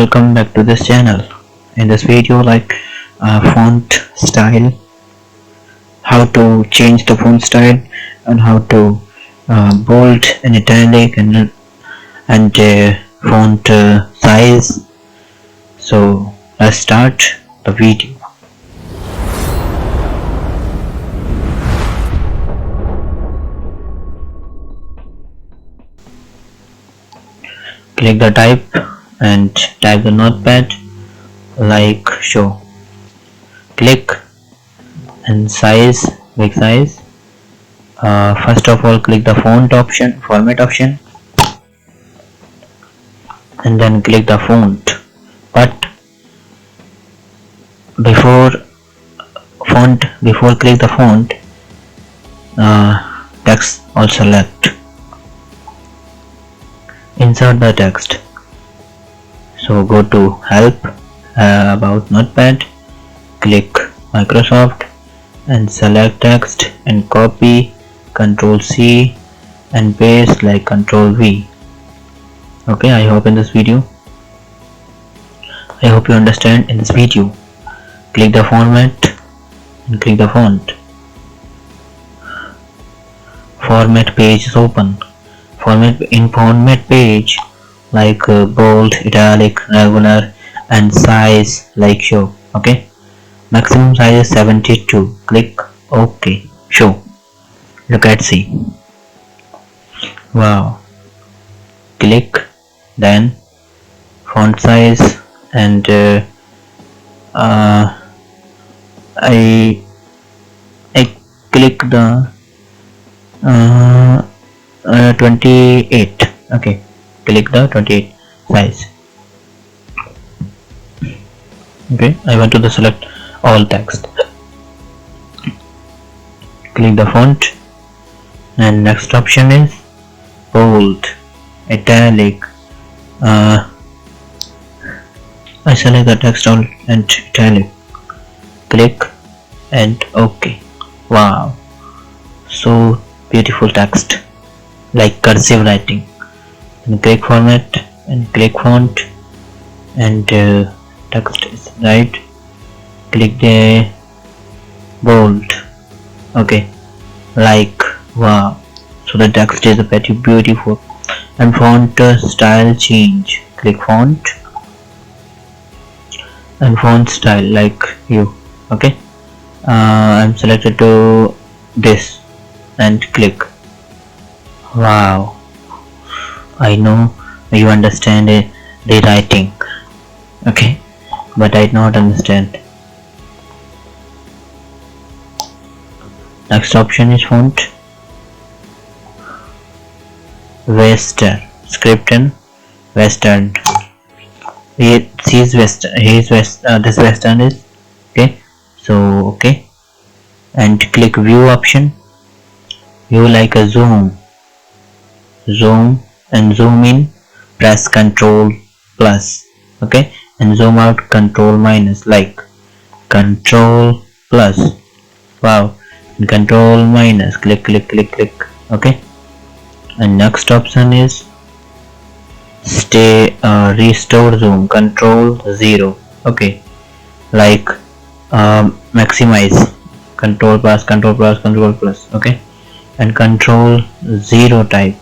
welcome back to this channel. In this video, font style, how to change the font style and how to bold and italic and font size. So let's start the video. Click the type and type the Notepad like show. Click and size, big size. First of all, click the font option, format option, and then click the font. But before click the font, text also select. Insert the text. So go to help, about Notepad, click Microsoft and select text and copy, Ctrl C and paste like Ctrl V. Okay, I hope you understand in this video. Click the format and click the font. Format page is open. Format page like bold, italic, regular and size like show. Okay, maximum size is 72. Click OK. Show. Look at see. Wow. Click, then font size, and I click the 28. Okay, click the 28 size. Okay, I want to select all text. Click the font and next option is bold, italic. I select the text all and italic. Click and OK. Wow, so beautiful text like cursive writing. And click format and click font and text is right. Click the bold. Okay, like wow, so the text is pretty beautiful. And font style change. Click font and font style like you. Okay, I'm selected to this and click. Wow, I know you understand the writing, okay, but I don't understand. Next option is font Western, script and Western. This Western is okay. So okay, and click view option. View like a zoom and zoom in, press Ctrl plus. Okay, and zoom out Ctrl minus, like Ctrl plus. Wow, and Ctrl minus, click. Okay, and next option is restore zoom, Ctrl 0. Okay, like maximize, Ctrl plus. Okay, and Ctrl 0 type.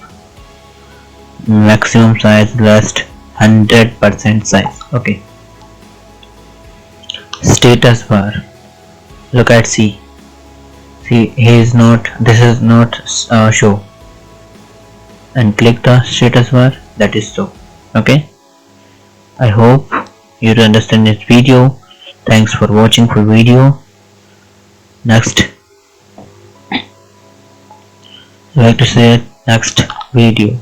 Maximum size less 100% size. Okay, status bar. Look at see, this is not show, and click the status bar, that is so. Okay, I hope you understand this video. Thanks for watching for video. Next, I like to say next video.